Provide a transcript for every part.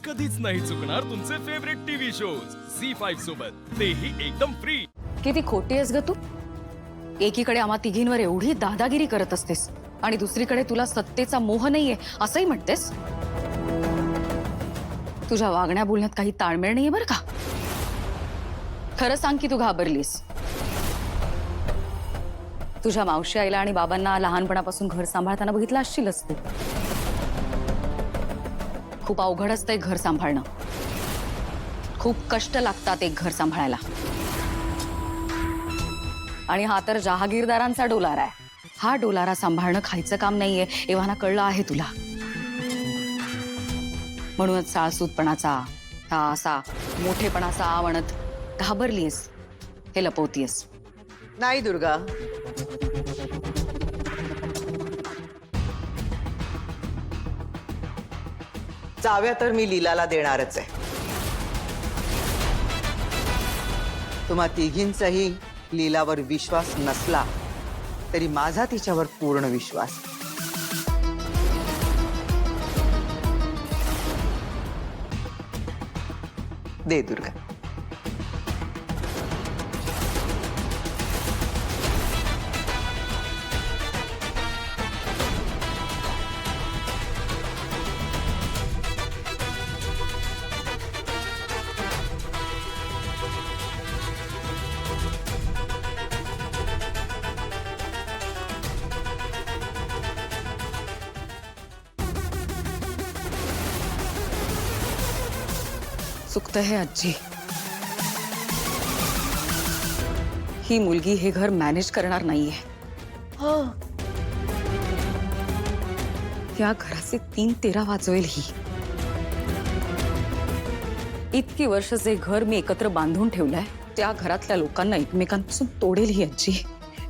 कधीच नाही चुकणार तुमचे फेवरेट टीव्ही शोज झी5 सोबत, तेही एकदम फ्री। किती खोटी आहेस ग तू। एकीकडे आम्हा तिघींवर एवढी दादागिरी करत असतेस आणि दुसरीकडे तुला सत्तेचा मोह नाहीये असंही म्हणतेस। तुझ्या वागण्या बोलण्यात काही ताळमेळ नाहीये बरं का। खरं सांग की तू घाबरलीस। तुझ्या मावशी आईला आणि बाबांना लहानपणापासून घर सांभाळताना बघितलं असशीलच तू। खूप अवघड असतं एक घर सांभाळणं, खूप कष्ट लागतात एक घर सांभाळायला। आणि हा तर जहागीरदारांचा डोलारा आहे। हा डोलारा सांभाळणं खायचं काम नाहीये, एव्हाना कळलं आहे तुला। म्हणूनच साळसूतपणाचा हा असा मोठेपणाचा आवणत घाबरलीस, हे लपवतीयस। नाही दुर्गा, चाव्या तर मी लीलाला देणारच आहे। तुम्हा तिघींचाही लीलावर विश्वास नसला तरी माझा तिच्यावर पूर्ण विश्वास। दे दुर्गा। चुकतं है आजी। ही मुलगी हे घर मॅनेज करणार नाहीये। या घराचे 3-13 वाजवेल ही। इतकी वर्ष जे घर मी एकत्र बांधून ठेवलंय त्या घरातल्या लोकांना एकमेकांपासून तोडेल ही आजी।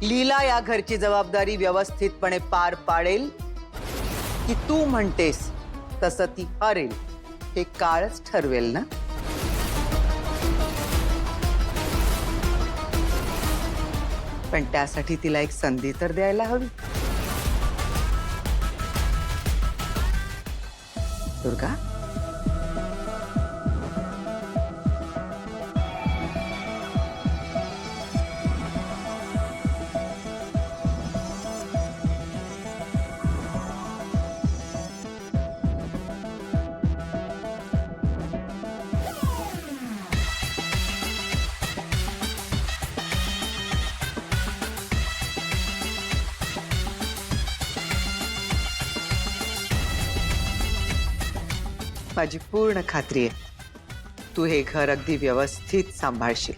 लीला या घरची जबाबदारी व्यवस्थितपणे पार पाडेल की तू म्हणतेस तसं ती हरेल हे काळच ठरवेल ना। पण त्यासाठी तिला एक संधी तर द्यायला हवी। दुर्गा, माझी पूर्ण खात्री आहे तू हे घर अगदी व्यवस्थित सांभाळशील।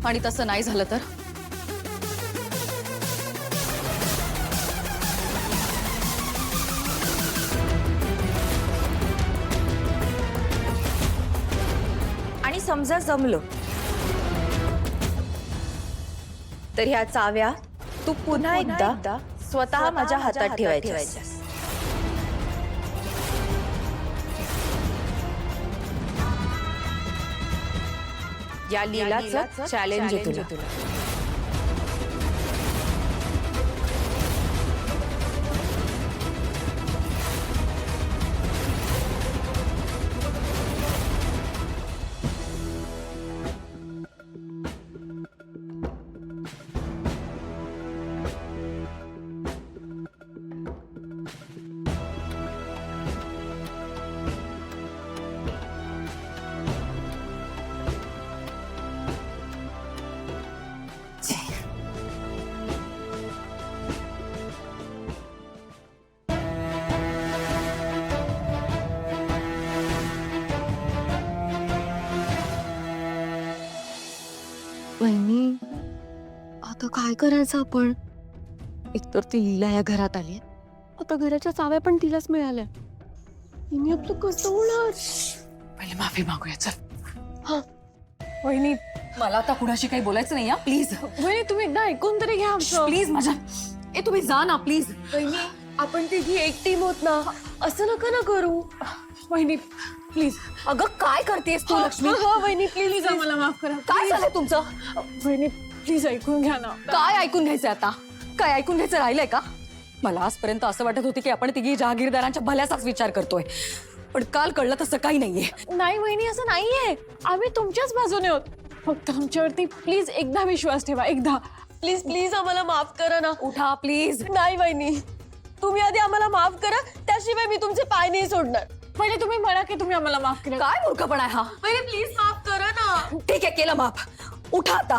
आणि तसं नाही झालं तर आणि समजा जमलो तर ह्या चाव्या तू पुन्हा एकदा स्वतः माझ्या हातात ठेवायच्यास। या लीलाचं चॅलेंज आहे तुला। वहिनी, आता काय करायचं आपण? एकतर ती लीला या घरात आली, आता घराच्या चाव्या पण तिलाच मिळाल्या। हिने आपलं कसं होणार? पहिले माफी मागूया चल। हा वहिनी, मला आता कुणाशी काही बोलायचं नाही, प्लीज। वहिनी तुम्ही एकदा ऐकून तरी घ्या आमचं। प्लीज माझ्या तुम्ही जा ना प्लीज। वहिनी, आपण तिघी एक टीम होत ना, असं नका ना करू। वहिनी प्लीज। अगं काय करतेस तू लक्ष्मी? वहिनी प्लीज आम्हाला माफ करा। काय झालं तुमचं? वहिनी प्लीज ऐकून घ्या ना। काय ऐकून घ्यायचं आता? काय ऐकून घ्यायचं राहिलंय का? मला आजपर्यंत असं वाटत होती की आपण तिघी जहागीरदारांच्या भल्याचाच विचार करतोय, पण काल कळलं तसं काही नाहीये. नाही वहिनी, असं नाहीये. आम्ही तुमच्याच बाजूने आहोत. फक्त आमच्यावरती प्लीज एकदा विश्वास ठेवा, एकदा. प्लीज प्लीज आम्हाला माफ करा ना. उठा प्लीज. नाही वहिनी, तुम्ही आधी आम्हाला माफ करा, त्याशिवाय मी तुमचे पाय नाही सोडणार. पहिले तुम्ही म्हणा की तुम्ही आम्हाला माफ केलं. काय मूर्खपणा आहे हा. पहिले प्लीज माफ करा ना. ठीक आहे, केलं माफ. उठा आता.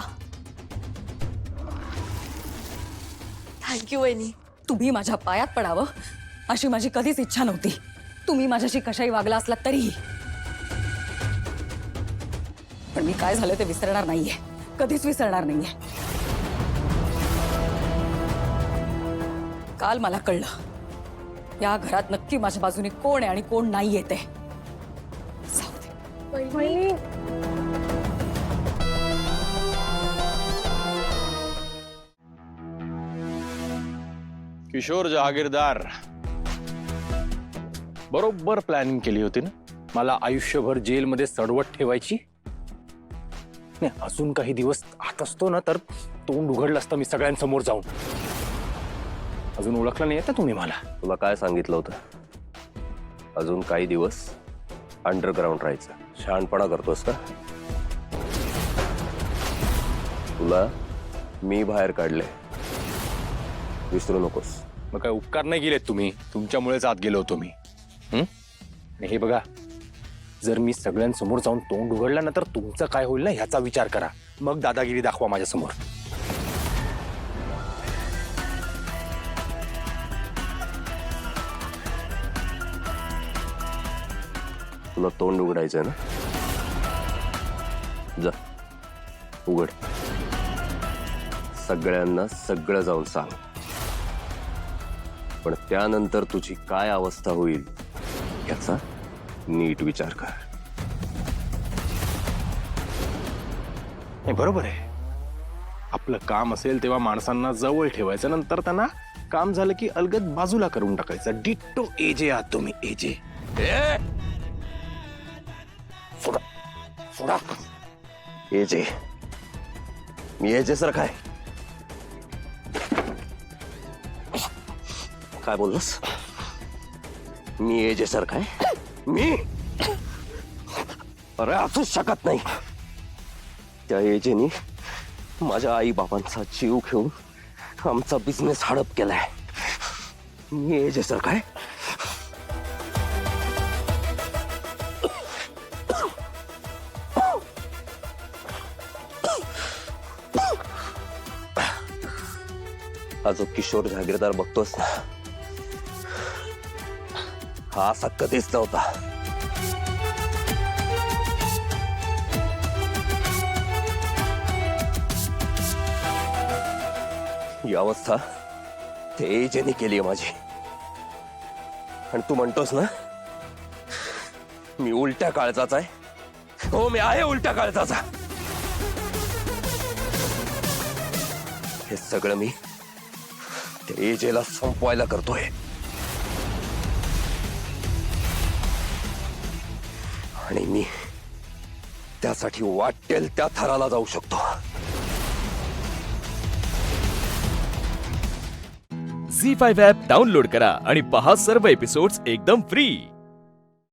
थँक्यू वहिनी. तुम्ही माझ्या पायात पडावं अशी माझी कधीच इच्छा नव्हती. तुम्ही माझ्याशी कशाही वागला असलात तरीही. पण मी काय झालं ते विसरणार नाहीये, कधीच विसरणार नाहीये. काल मला कळलं या घरात नक्की माझ्या बाजूने कोण आहे आणि कोण नाही येते. जाऊ दे. वहिनी, किशोर जहागीरदार, बरोबर प्लॅनिंग केली होती ना मला आयुष्यभर जेलमध्ये सडवट ठेवायची. नाही, अजून काही दिवस आत असतो ना तर तोंड उघडलं असतं मी सगळ्यांसमोर जाऊन. अजून ओळखलं नाही तुम्ही मला. तुला काय सांगितलं होतं? अजून काही दिवस अंडरग्राऊंड राहायचं. शहाणपणा करतोस का? तुला मी बाहेर काढले, विसरू नकोस. मग काय उपकार नाही केलेत तुम्ही, तुमच्यामुळेच आत गेलो होतो मी. आणि हे बघा, जर मी सगळ्यांसमोर जाऊन तोंड उघडलं ना तर तुमचं काय होईल ना ह्याचा विचार करा. मग दादागिरी दाखवा माझ्या समोर. तुला तोंड उघडायचंय ना, जा उघड. सगळ्यांना सगळं जाऊन सांग. पण त्यानंतर तुझी काय अवस्था होईल याचा नीट विचार कर. नाही, बरोबर आहे. आपलं काम असेल तेव्हा माणसांना जवळ ठेवायचं, नंतर त्यांना काम झालं की अलगद बाजूला करून टाकायचं. डिट्टो एजे आहात तुम्ही, एजे. सोडा सोडा. एजे, मी एजे सर. काय बोललास? मी एजे सर काय? मी? अरे असूच शकत नाही. त्या एजेनी माझ्या आई बाबांचा जीव घेऊन आमचा बिझनेस हडप केलाय. मी एजे सर काय? हा जो किशोर जहागीरदार बघतोस ना, हा असा कधीच नव्हता. ही अवस्था ते एजेने केली आहे माझी. आणि तू म्हणतोस ना मी उलट्या काळजाचा आहे. हो, मी आहे उलट्या काळजाचा. हे सगळं मी ते एजेला संपवायला करतोय. आणि मी त्यासाठी वाटेल त्या थराला जाऊ शकतो. झी 5 ॲप डाउनलोड करा आणि पहा सर्व एपिसोड्स एकदम फ्री.